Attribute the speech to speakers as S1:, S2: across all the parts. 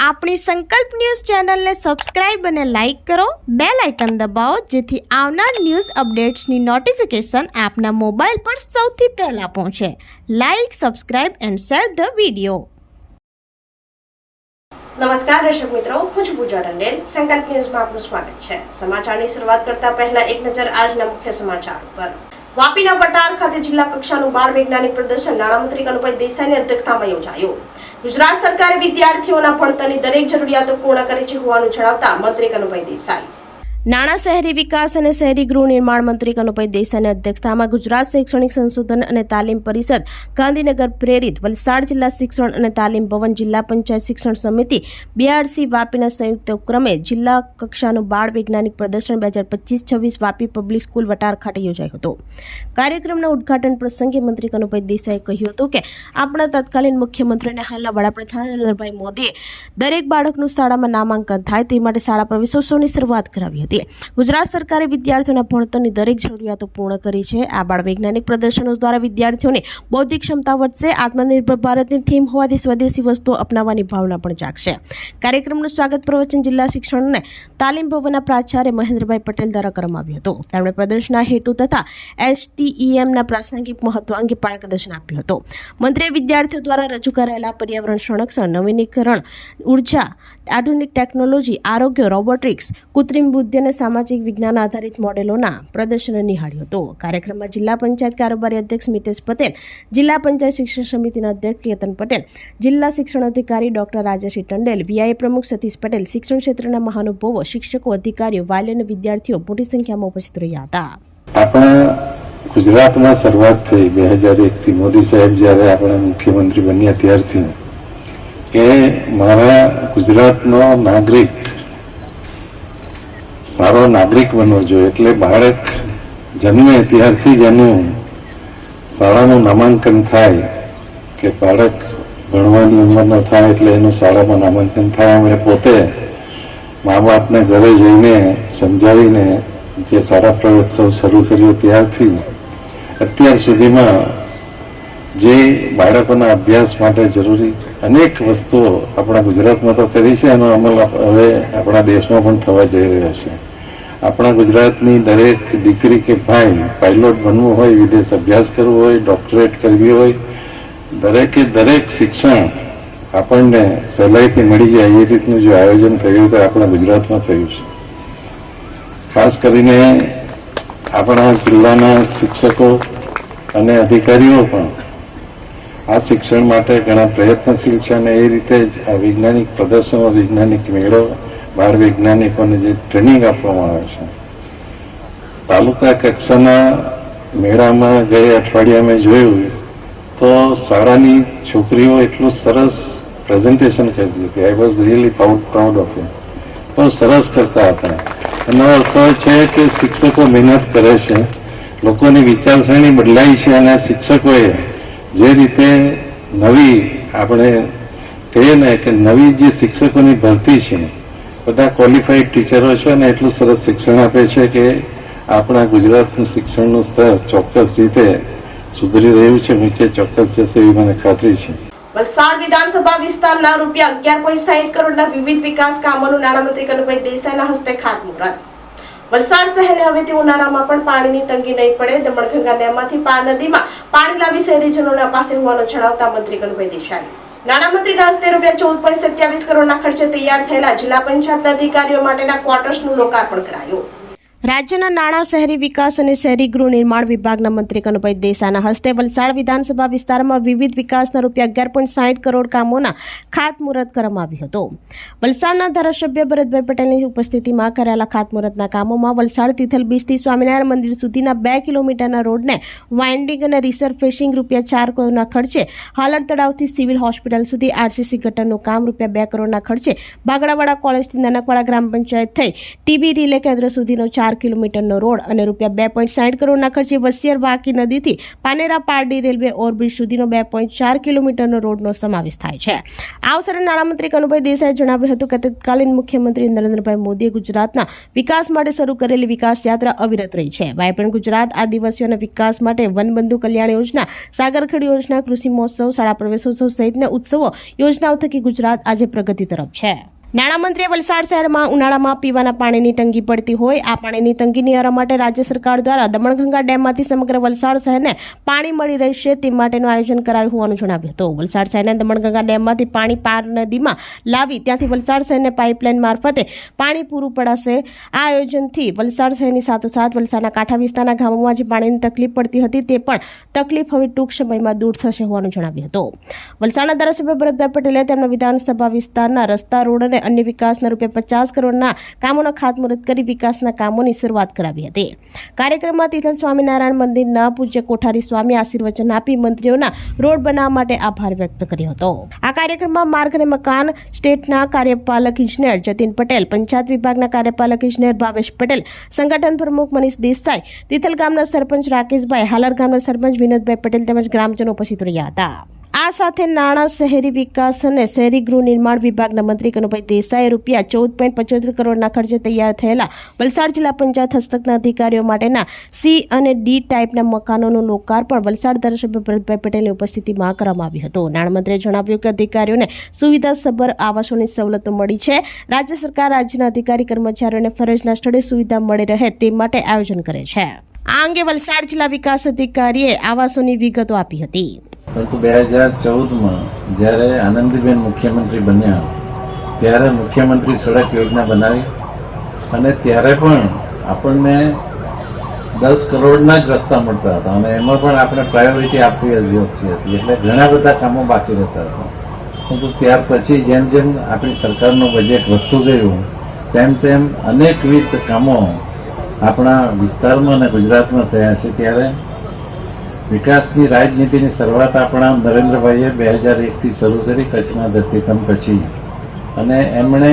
S1: આપણી સંકલ્પ ન્યૂઝ ચેનલને સબસ્ક્રાઇબ અને લાઇક કરો, બેલ આઇકન દબાવો જેથી આવનાર ન્યૂઝ અપડેટ્સની નોટિફિકેશન આપના મોબાઈલ પર સૌથી પહેલા પહોંચે. Like, subscribe and share the video.
S2: નમસ્કાર દર્શક મિત્રો, હું છું પૂજા ટંડેલ. સંકલ્પ ન્યૂઝમાં આપનું સ્વાગત છે. સમાચારની શરૂઆત કરતા પહેલા એક નજર આજના મુખ્ય સમાચાર પર. વાપીના પટાર ખાતે જિલ્લા કક્ષાનું બાળ વૈજ્ઞાનિક પ્રદર્શન નાણામંત્રી કનુભાઈ દેસાઈની અધ્યક્ષતામાં યોજાયું. ગુજરાત સરકારે વિદ્યાર્થીઓના ભણતરની દરેક જરૂરિયાતો પૂર્ણ કરી છે હોવાનું જણાવતા મંત્રી કનુભાઈ દેસાઈ. નાણાં, શહેરી વિકાસ અને શહેરી ગૃહ નિર્માણ મંત્રી કનુભાઈ દેસાઈની અધ્યક્ષતામાં ગુજરાત શૈક્ષણિક સંશોધન અને તાલીમ પરિષદ ગાંધીનગર પ્રેરિત વલસાડ જિલ્લા શિક્ષણ અને તાલીમ ભવન જિલ્લા પંચાયત શિક્ષણ સમિતિ BRC વાપીના સંયુક્ત ઉપક્રમે જિલ્લા કક્ષાનું બાળ વૈજ્ઞાનિક પ્રદર્શન 2025-26 વાપી પબ્લિક સ્કૂલ વટાર ખાતે યોજાયું હતું. કાર્યક્રમના ઉદઘાટન પ્રસંગે મંત્રી કનુભાઈ દેસાઈએ કહ્યું હતું કે આપણા તત્કાલીન મુખ્યમંત્રી અને હાલના વડાપ્રધાન નરેન્દ્રભાઈ મોદીએ દરેક બાળકનું શાળામાં નામાંકન થાય તે માટે શાળા પ્રવેશોત્સવની શરૂઆત કરાવી હતી. ગુજરાત સરકારે વિદ્યાર્થીઓના ભણતરની દરેક જરૂરિયાતો પૂર્ણ કરી છે. આ બાળ વૈજ્ઞાનિક પ્રદર્શનો દ્વારા વિદ્યાર્થીઓની બૌદ્ધિક ક્ષમતા વધશે. આત્મનિર્ભર ભારતની થીમ હોવાથી સ્વદેશી વસ્તુઓ અપનાવવાની ભાવના પણ જાગશે. કાર્યક્રમનું સ્વાગત પ્રવચન જિલ્લા શિક્ષણ અને તાલીમ ભવનના પ્રાચાર્ય મહેન્દ્રભાઈ પટેલ દ્વારા કરવામાં આવ્યું હતું. તેમણે પ્રદર્શનના હેતુ તથા STEMના પ્રાસંગિક મહત્વ અંગે માર્ગદર્શન આપ્યું હતું. મંત્રીએ વિદ્યાર્થીઓ દ્વારા રજૂ કરાયેલા પર્યાવરણ સંરક્ષણ, નવીનીકરણ ઉર્જા, આધુનિક ટેકનોલોજી, આરોગ્ય, રોબોટિક્સ, કૃત્રિમ બુદ્ધિ અને સામાજિક વિજ્ઞાન આધારિત મોડેલોના પ્રદર્શન નિહાળ્યું હતું. કાર્યક્રમમાં જિલ્લા પંચાયત કારોબારી અધ્યક્ષ મિતેશ પટેલ, જિલ્લા પંચાયત શિક્ષણ સમિતિના અધ્યક્ષ કેતન પટેલ, જિલ્લા શિક્ષણ અધિકારી ડોક્ટર રાજેશ ટંડેલ, VIA પ્રમુખ સતીશ પટેલ, શિક્ષણ ક્ષેત્રના મહાનુભાવો, શિક્ષકો, અધિકારીઓ, વાલીઓ અને વિદ્યાર્થીઓ મોટી સંખ્યામાં ઉપસ્થિત રહ્યા હતા.
S3: આપણા ગુજરાતમાં શરૂઆત થઈ 2001થી મોદી સાહેબ જ્યારે આપણા મુખ્યમંત્રી બન્યા ત્યારથી કે મારા ગુજરાતનો નાગરિક સારો નાગરિક બનવો જોઈએ. એટલે બાળક જન્મે ત્યારથી જ એનું શાળાનું નામાંકન થાય કે બાળક ભણવાની ઉંમરનો થાય એટલે એનું શાળામાં નામાંકન થાય. અમે પોતે મા બાપને ઘરે જઈને સમજાવીને જે શાળા પ્રવેશોત્સવ શરૂ કર્યો ત્યારથી અત્યાર સુધીમાં જે બાળકોના અભ્યાસ માટે જરૂરી અનેક વસ્તુઓ આપણા ગુજરાતમાં તો કરી છે, એનો અમલ હવે આપણા દેશમાં પણ થવા જઈ રહ્યો છે. આપણા ગુજરાતની દરેક દીકરી કે ભાઈ પાયલોટ બનવું હોય, વિદેશ અભ્યાસ કરવો હોય, ડોક્ટરેટ કરવી હોય, દરેકે દરેક શિક્ષણ આપણને સહેલાઈથી મળી જાય એ રીતનું જે આયોજન થયું તે આપણા ગુજરાતમાં થયું છે. ખાસ કરીને આપણા જિલ્લાના શિક્ષકો અને અધિકારીઓ પણ આ શિક્ષણ માટે ઘણા પ્રયત્નશીલ છે અને એ રીતે જ આ વૈજ્ઞાનિક પ્રદર્શનો, વૈજ્ઞાનિક મેળો, બાળ વૈજ્ઞાનિકોને જે ટ્રેનિંગ આપવામાં આવે છે. તાલુકા કક્ષાના મેળામાં ગયા અઠવાડિયા મેં જોયું તો શાળાની છોકરીઓ એટલું સરસ પ્રેઝન્ટેશન કરતી હતી. I was really proud of it. તો સરસ કરતા હતા. એનો અર્થ છે કે શિક્ષકો મહેનત કરે છે, લોકોની વિચારસરણી બદલાઈ છે અને શિક્ષકોએ જે રીતે નવી આપણે કહીએ ને કે નવી જે શિક્ષકોની ભરતી છે, બધા ક્વોલિફાઈડ ટીચરો છે અને એટલું સરસ શિક્ષણ આપે છે કે આપણા ગુજરાતનું શિક્ષણનું સ્તર ચોક્કસ રીતે સુધરી રહ્યું છે, નીચે ચોક્કસ જશે એવી મને ખાતરી છે.
S2: વલસાડ વિધાનસભા વિસ્તારના ₹11.60 કરોડના વિવિધ વિકાસ કામોનું નાણામંત્રી કનુભાઈ દેસાઈના હસ્તે ખાતમુહૂર્ત. વલસાડ શહેરને હવેથી ઉનાળામાં પણ પાણીની તંગી નહીં પડે. દમણગંગા ડેમમાંથી પાર નદીમાં પાણી લાવી શહેરીજનોને અપાશે હોવાનું જણાવતા મંત્રી કનુભાઈ દેસાઈ. નાણામંત્રીના હસ્તે ₹14.27 કરોડના ખર્ચે તૈયાર થયેલા જિલ્લા પંચાયતના અધિકારીઓ માટેના ક્વાર્ટર્સનું લોકાર્પણ કરાયું.
S1: રાજ્યના નાણાં, શહેરી વિકાસ અને શહેરી ગૃહ નિર્માણ વિભાગના મંત્રી કનુભાઈ દેસાઈના હસ્તે વલસાડ વિધાનસભા વિસ્તારમાં વિવિધ વિકાસના ₹11.60 કરોડ કામોના ખાતમુહૂર્ત કરવામાં આવ્યું હતું. વલસાડના ધારાસભ્ય ભરતભાઈ પટેલની ઉપસ્થિતિમાં કરાયેલા ખાતમુહૂર્તના કામોમાં વલસાડ તિથલ બીચથી સ્વામિનારાયણ મંદિર સુધીના 2 કિલોમીટરના રોડને વાઇન્ડિંગ અને રિસર્ફેસિંગ ₹4 કરોડના ખર્ચે, હાલર તળાવથી સિવિલ હોસ્પિટલ સુધી RCC ગટરનું કામ ₹2 કરોડના ખર્ચે, બાગડાવાડા કોલેજથી નાનકવાડા ગ્રામ પંચાયત થઈ TB રિલે કેન્દ્ર સુધીનો 4 કિલોમીટરનો રોડ અને ₹2.60 કરોડના ખર્ચે વસિયર વાકી નદીથી પાનેરા પારડી રેલવે ઓવરબ્રિજ સુધીનો 2.4 કિલોમીટરનો રોડનો સમાવેશ થાય છે. આ અવસરે નાણામંત્રી કનુભાઈ દેસાઈએ જણાવ્યું જણાવ્યું હતું કે તત્કાલીન મુખ્યમંત્રી નરેન્દ્રભાઈ મોદીએ ગુજરાતના વિકાસ માટે શરૂ કરેલી વિકાસ યાત્રા અવિરત રહી છે. વાયબ્રન્ટ ગુજરાત, આદિવાસીઓના વિકાસ માટે વનબંધુ કલ્યાણ યોજના, સાગરખેડ યોજના, કૃષિ મહોત્સવ, શાળા પ્રવેશોત્સવ સહિતના ઉત્સવો યોજનાઓ થકી ગુજરાત આજે પ્રગતિ તરફ છે. નાણામંત્રીએ વલસાડ શહેરમાં ઉનાળામાં પીવાના પાણીની તંગી પડતી હોય આ પાણીની તંગી નિવારવા માટે રાજ્ય સરકાર દ્વારા દમણગંગા ડેમમાંથી સમગ્ર વલસાડ શહેરને પાણી મળી રહેશે તે માટેનું આયોજન કરાયું હોવાનું જણાવ્યું હતું. વલસાડ શહેરને દમણગંગા ડેમમાંથી પાણી પાર નદીમાં લાવી ત્યાંથી વલસાડ શહેરને પાઇપલાઇન મારફતે પાણી પૂરું પડાશે. આ આયોજનથી વલસાડ શહેરની સાથોસાથ વલસાડના કાંઠા વિસ્તારના ગામોમાં જે પાણીની તકલીફ પડતી હતી તે પણ તકલીફ હવે ટૂંક સમયમાં દૂર થશે હોવાનું જણાવ્યું હતું. વલસાડના ધારાસભ્ય ભરતભાઈ પટેલે તેમના વિધાનસભા વિસ્તારના રસ્તા, રોડ અને અન્ય વિકાસના ₹50 કરોડના કામોના ખાતમુહૂર્ત કરી વિકાસના કામોની શરૂઆત કરાવી હતી. કાર્યક્રમમાં તિથલ સ્વામિનારાયણ મંદિરના પૂજ્ય કોઠારી સ્વામી આશીર્વચન આપી મંત્રીઓના રોડ બનાવવા માટે આભાર વ્યક્ત કર્યો હતો. આ કાર્યક્રમમાં માર્ગ અને મકાન સ્ટેટના કાર્યપાલક ઇજનેર જતીન પટેલ, પંચાયત વિભાગના કાર્યપાલક ઇજનેર ભાવેશ પટેલ, સંગઠન પ્રમુખ મનીષ દેસાઈ, તિથલ ગામના સરપંચ રાકેશભાઈ, હાલર ગામના સરપંચ વિનોદભાઈ પટેલ તેમજ ગ્રામજનો ઉપસ્થિત રહ્યા હતા. આ સાથે નાણાં, શહેરી વિકાસ અને શહેરી ગૃહ નિર્માણ વિભાગના મંત્રી કનુભાઈ દેસાઈએ ₹14.75 કરોડના ખર્ચે તૈયાર થયેલા વલસાડ જિલ્લા પંચાયત હસ્તકના અધિકારીઓ માટેના C અને D ટાઈપના મકાનોનું લોકાર્પણ વલસાડ ધારાસભ્ય ભરતભાઈ પટેલની ઉપસ્થિતિમાં કરવામાં આવ્યું હતું. નાણામંત્રીએ જણાવ્યું કે અધિકારીઓને સુવિધાસભર આવાસોની સવલતો મળી છે. રાજ્ય સરકાર રાજ્યના અધિકારી કર્મચારીઓને ફરજના સ્થળે સુવિધા મળી રહે તે માટે આયોજન કરે છે. આ અંગે વલસાડ જિલ્લા વિકાસ અધિકારીએ આવાસોની વિગતો આપી હતી.
S4: પરંતુ 2014માં જ્યારે આનંદીબેન મુખ્યમંત્રી બન્યા ત્યારે મુખ્યમંત્રી સડક યોજના બનાવી અને ત્યારે પણ આપણને 10 કરોડના જ રસ્તા મળતા હતા અને એમાં પણ આપણે પ્રાયોરિટી આપવી હતી એટલે ઘણા બધા કામો બાકી રહેતા હતા. પરંતુ ત્યાર પછી જેમ જેમ આપણી સરકારનું બજેટ વધતું ગયું તેમ તેમ અનેકવિધ કામો આપણા વિસ્તારમાં અને ગુજરાતમાં થયા છે. ત્યારે વિકાસની રાજનીતિની શરૂઆત આપણા નરેન્દ્રભાઈએ 2001થી શરૂ કરી કચ્છના ધરતીકંપ પછી અને એમણે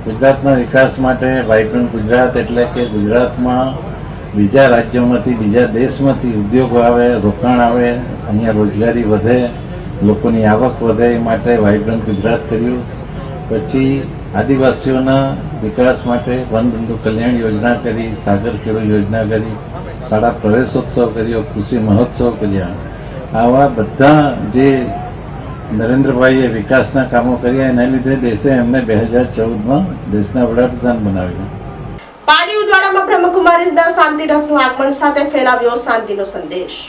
S4: ગુજરાતના વિકાસ માટે વાયબ્રન્ટ ગુજરાત એટલે કે ગુજરાતમાં બીજા રાજ્યોમાંથી, બીજા દેશમાંથી ઉદ્યોગો આવે, રોકાણ આવે, અહીંયા રોજગારી વધે, લોકોની આવક વધે એ માટે વાયબ્રન્ટ ગુજરાત કર્યું. પછી આદિવાસીઓના વિકાસ માટે વનબંધુ કલ્યાણ યોજના કરી, સાગરખેડ યોજના કરી, શાળા પ્રવેશોત્સવ કર્યો, કૃષિ મહોત્સવ કર્યા. આવા બધા જે નરેન્દ્રભાઈએ વિકાસના કામો કર્યા એના લીધે દેશે એમને 2014માં દેશના વડાપ્રધાન બનાવ્યા.
S2: પારડી ઉદવાડામાં બ્રહ્મકુમારીઝના શાંતિરથનું આગમન સાથે ફેલાવ્યો શાંતિનો સંદેશ.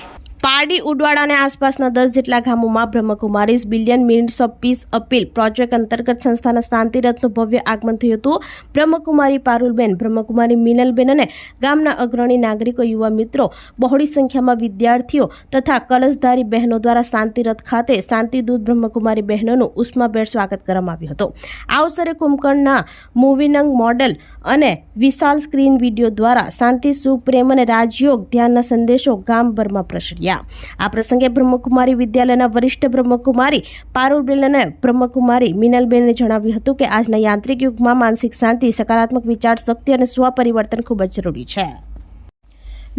S1: પારડી, ઉડવાડા અને આસપાસના 10 જેટલા ગામોમાં Brahma Kumaris billion minutes of peace appeal project અંતર્ગત સંસ્થાના શાંતિરથનું ભવ્ય આગમન થયું હતું. બ્રહ્મકુમારી પારુલબેન, બ્રહ્મકુમારી મિનલબેન અને ગામના અગ્રણી નાગરિકો, યુવા મિત્રો, બહોળી સંખ્યામાં વિદ્યાર્થીઓ તથા કલશધારી બહેનો દ્વારા શાંતિરથ ખાતે શાંતિદૂત બ્રહ્મકુમારી બહેનોનું ઉષ્માભેર સ્વાગત કરવામાં આવ્યું હતું. આ અવસરે કુંભકર્ણના મૂવીનંગ મોડેલ અને વિશાલ સ્ક્રીન વિડીયો દ્વારા શાંતિ, સુખ, પ્રેમ અને રાજયોગ ધ્યાનના સંદેશો ગામભરમાં પ્રસર્યા. આ પ્રસંગે બ્રહ્મકુમારી વિદ્યાલયના વરિષ્ઠ બ્રહ્મકુમારી પારુલબેન અને બ્રહ્મકુમારી મિનલબેને જણાવ્યું હતું કે આજના યાંત્રિક યુગમાં માનસિક શાંતિ, સકારાત્મક વિચાર શક્તિ અને સ્વપરિવર્તન ખૂબ જ જરૂરી છે.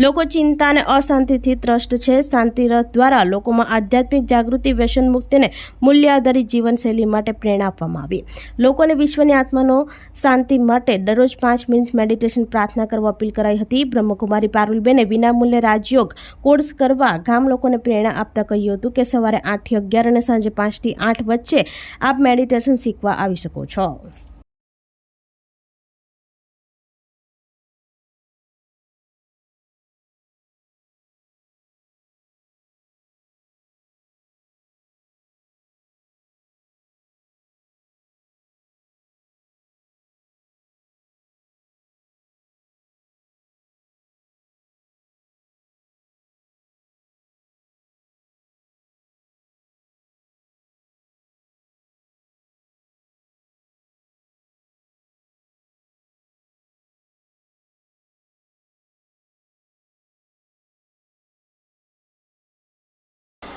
S1: લોકો ચિંતા અને અશાંતિથી ત્રસ્ત છે. શાંતિરથ દ્વારા લોકોમાં આધ્યાત્મિક જાગૃતિ, વ્યસન મુક્તિ અને મૂલ્ય આધારિત જીવનશૈલી માટે પ્રેરણા આપવામાં આવી. લોકોને વિશ્વની આત્માનો શાંતિ માટે દરરોજ 5 મિનિટ મેડિટેશન પ્રાર્થના કરવા અપીલ કરાઈ હતી. બ્રહ્મકુમારી પારુલબેને વિનામૂલ્યે રાજયોગ કોર્સ કરવા ગામ લોકોને પ્રેરણા આપતા કહ્યું હતું કે સવારે 8 થી 11 અને સાંજે 5 થી 8 વચ્ચે આપ મેડિટેશન શીખવા આવી શકો છો.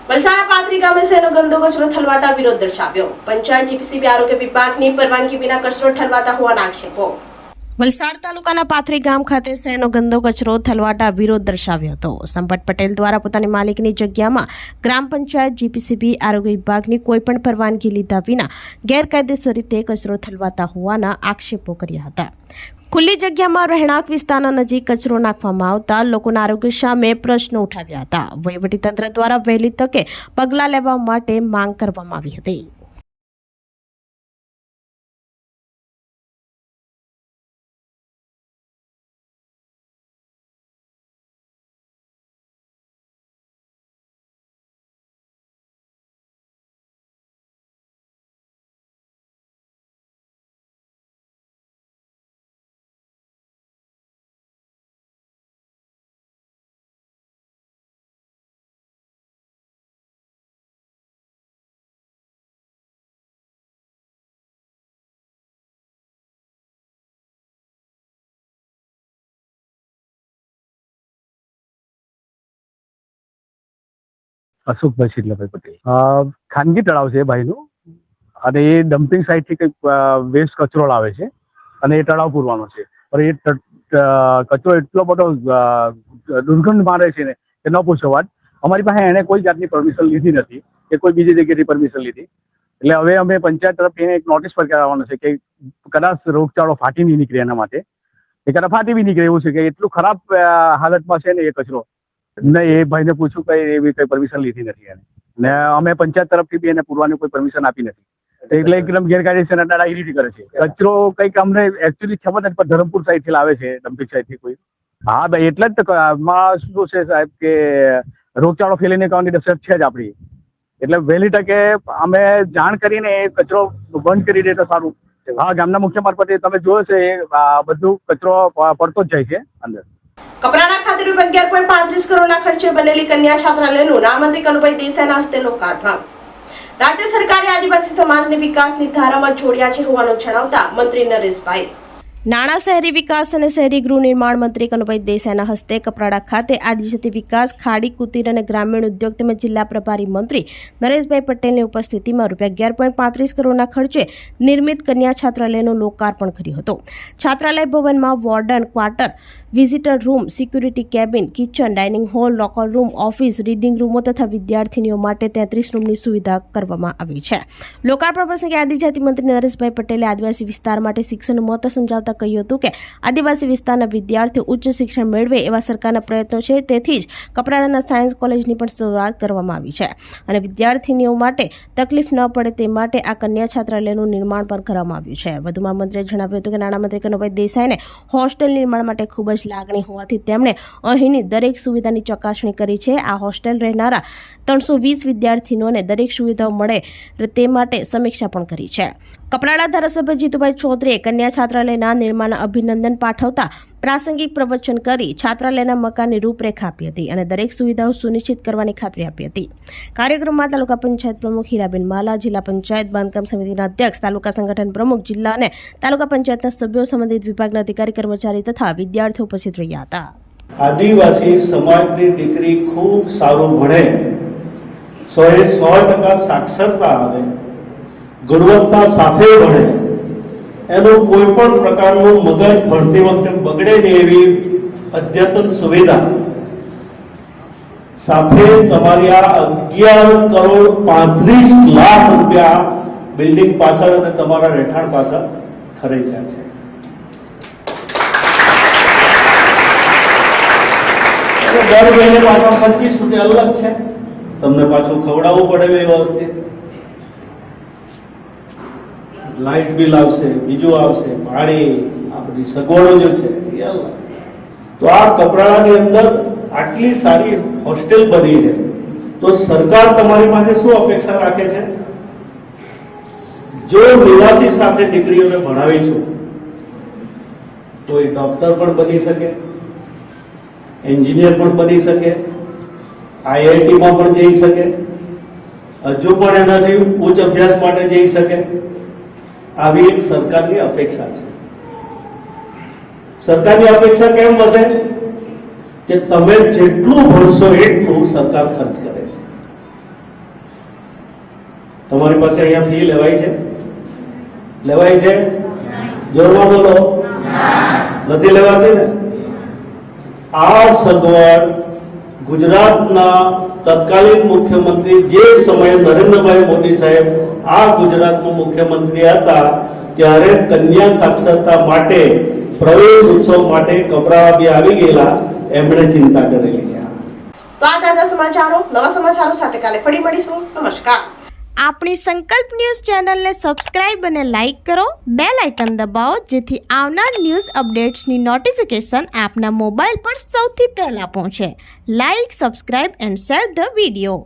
S2: વલસાડના પાથરી ગામે શહેરનો ગંદો કચરો ઠલવાતા વિરોધ દર્શાવ્યો. પંચાયત, જીપીસીબી, આરોગ્ય વિભાગની પરવાનગી વિના કચરો ઠલવાતા હોવાના આક્ષેપો.
S1: વલસાડ તાલુકાના પાથરી ગામ ખાતે શહેરનો ગંદો કચરો ઠલવાતા વિરોધ દર્શાવ્યો હતો. સંપત પટેલ દ્વારા પોતાની માલિકની જગ્યામાં ગ્રામ પંચાયત, જીપીસીબી, આરોગ્ય વિભાગની કોઈપણ પરવાનગી લીધા વિના ગેરકાયદેસર રીતે કચરો ઠલવાતા હોવાના આક્ષેપો કર્યા હતા. ખુલ્લી જગ્યામાં રહેણાંક વિસ્તારના નજીક કચરો નાખવામાં આવતા લોકોના આરોગ્ય સામે પ્રશ્નો ઉઠાવ્યા હતા. વહીવટીતંત્ર દ્વારા વહેલી તકે પગલાં લેવા માટે માંગ કરવામાં આવી હતી.
S5: અશોકભાઈ શિલભાઈ પટેલ. ખાનગી તળાવ છે ભાઈનું, અને એ ડમ્પિંગ સાઇટ થી કંઈક વેસ્ટ કચરો લાવે છે અને એ તળાવ પૂરવાનો છે. પણ એ કચરો એટલો બધો દુર્ગંધ મારે છે ને કે ન પૂછો વાત. અમારી પાસે એને કોઈ જાતની પરમિશન લીધી નથી કે કોઈ બીજી જગ્યાએથી પરમિશન લીધી. એટલે હવે અમે પંચાયત તરફથી એક નોટિસ પર કરાવવાનું છે કે કદાચ રોગચાળો ફાટી નહીં નીકળે એના માટે, એ કદાચ ફાટી બી નીકળે એવું છે કે એટલું ખરાબ હાલતમાં છે ને એ કચરો. ને એ ભાઈને પૂછ્યું કઈ એવી કઈ પરમિશન લીધી નથી એને, ને અમે પંચાયત તરફથી બી એને પૂરવાની કોઈ પરમિશન આપી નથી. એટલે એકદમ ગેરકાયદેસર દાદાગીરી કરે છે. કચરો કઈક અમને એકચ્યુઅલી ખબર નથી, પણ ધરમપુર સાઈડ થી લાવે છે, ડમ્પિંગ સાઈડ થી કોઈ. હા ભાઈ, એટલે જ આમાં શું છે સાહેબ કે રોગચાળો ફેલીને કરવાની દશરત છે જ આપણી. એટલે વહેલી તકે અમે જાણ કરીને એ કચરો બંધ કરી દે તો સારું. હા, ગામના મુખ્ય મારફતે તમે જોયો છે એ બધું કચરો પડતો જ જાય છે અંદર.
S2: કપરાડા ખાતે ₹11.35 કરોડના ખર્ચે બનેલી કન્યા છાત્રાલયનું નાણામંત્રી કનુભાઈ દેસાઈના હસ્તે લોકાર્પણ. રાજ્ય સરકારે આદિવાસી સમાજને વિકાસની ધારામાં જોડ્યા છે હોવાનું જણાવતા મંત્રી નરેશભાઈ.
S1: નાણાં, શહેરી વિકાસ અને શહેરી ગૃહ નિર્માણ મંત્રી કનુભાઈ દેસાઈના હસ્તે કપરાડા ખાતે આદિજાતિ વિકાસ, ખાડી, કુટીર અને ગ્રામીણ ઉદ્યોગ તેમજ જિલ્લા પ્રભારી મંત્રી નરેશભાઈ પટેલની ઉપસ્થિતિમાં ₹11.35 કરોડના ખર્ચે નિર્મિત કન્યા છાત્રાલયનું લોકાર્પણ કર્યું હતું. છાત્રાલય ભવનમાં warden quarter, visitor room, security cabin, kitchen, dining hall, locker room, office, reading રૂમો તથા વિદ્યાર્થીનીઓ માટે 33 રૂમની સુવિધા કરવામાં આવી છે. લોકાર્પણ પ્રસંગે આદિજાતિ મંત્રી નરેશભાઈ પટેલે આદિવાસી વિસ્તાર માટે શિક્ષણનું મહત્વ સમજાવતા કહ્યું હતું કે આદિવાસી વિસ્તારના વિદ્યાર્થીઓ ઉચ્ચ શિક્ષણ મેળવે એવા સરકારના પ્રયત્નો છે. તેથી જ કપરાડાના સાયન્સ કોલેજની પણ શરૂઆત કરવામાં આવી છે અને વિદ્યાર્થીનીઓ માટે તકલીફ ન પડે તે માટે આ કન્યા છાત્રાલયનું નિર્માણ પણ કરવામાં આવ્યું છે. વધુમાં મંત્રીએ જણાવ્યું હતું કે નાણામંત્રી કનુભાઈ દેસાઈને હોસ્ટેલ નિર્માણ માટે ખૂબ જ લાગણી હોવાથી તેમણે અહીંની દરેક સુવિધાની ચકાસણી કરી છે. આ હોસ્ટેલ રહેનારા 320 વિદ્યાર્થીઓને દરેક સુવિધાઓ મળે તે માટે સમીક્ષા પણ કરી છે. કપરાડા ધારાસભ્ય જીતુભાઈ ચૌધરીએ કન્યા છાત્રાલયના નિર્માણના અભિનંદન પાઠવતા પ્રાસંગિક પ્રવચન કરી છાત્રાલયના મકાનની રૂપરેખા આપી હતી અને દરેક સુવિધાઓ સુનિશ્ચિત કરવાની ખાતરી આપી હતી. કાર્યક્રમમાં તાલુકા પંચાયત પ્રમુખ હીરાબેન માલા, જિલ્લા પંચાયત બાંધકામ સમિતિના અધ્યક્ષ, તાલુકા સંગઠન પ્રમુખ, જિલ્લા અને તાલુકા પંચાયતના સભ્યો, સંબંધિત વિભાગના અધિકારી, કર્મચારી તથા વિદ્યાર્થીઓ ઉપસ્થિત રહ્યા હતા.
S6: આદિવાસી સમાજની દીકરી ખૂબ સારું ભણે, 100% સાક્ષરતા આવે, ગુણવત્તા સાથે ભણે, એનું કોઈ પણ પ્રકારનું મગજ ભણતી વખતે બગડે નહીં એવી અદ્યતન સુવિધા સાથે તમારી આ ₹11.35 કરોડ બિલ્ડિંગ પાછળ અને તમારા રહેઠાણ પાછળ ખર્ચ્યા છે. દર મહિને પાછા 25 અલગ છે, તમને પાછું ખવડાવવું પડે વ્યવસ્થિત, લાઇટ બિલ આવશે, બીજું આવશે, પાણી, આ બધી સગવડો જે છે એ અલગ. તો આ કપરાડાની અંદર આટલી સારી હોસ્ટેલ બની છે તો સરકાર તમારી પાસે શું અપેક્ષા રાખે છે? જો નિવાસી સાથે દીકરીઓને ભણાવીશું તો એ ડોક્ટર પણ બની શકે, એન્જિનિયર પણ બની શકે, IITમાં પણ જઈ શકે, હજુ પણ એનાથી ઉચ્ચ અભ્યાસ માટે જઈ શકે. આવી એક સરકારની અપેક્ષા છે. સરકારની અપેક્ષા કેમ વધે? કે તમે જેટલું ભણશો એટલું સરકાર ખર્ચ કરે છે. તમારી પાસે અહીંયા ફી લેવાય છે? લેવાય છે? જોરમાં બોલો. નથી લેવાતી ને? આ સગવડ ગુજરાતના તત્કાલીન મુખ્યમંત્રી જે સમયે નરેન્દ્રભાઈ મોદી સાહેબ આ ગુજરાતના મુખ્યમંત્રી હતા ત્યારે કન્યા સાક્ષરતા માટે પ્રવેશ ઉત્સવ માટે કપડાં બી આવી ગયેલા, એમણે ચિંતા કરેલી છે.
S2: તો આ હતા સમાચારો. નવા સમાચારો સાથે કાલે ફરી મળીશું. નમસ્કાર.
S1: આપણી સંકલ્પ ન્યૂઝ ચેનલને સબસ્ક્રાઇબ અને લાઇક કરો, બેલ આઇકન દબાવો જેથી આવનાર ન્યૂઝ અપડેટ્સની નોટિફિકેશન આપના મોબાઈલ પર સૌથી પહેલા પહોંચે. Like, subscribe and share the video.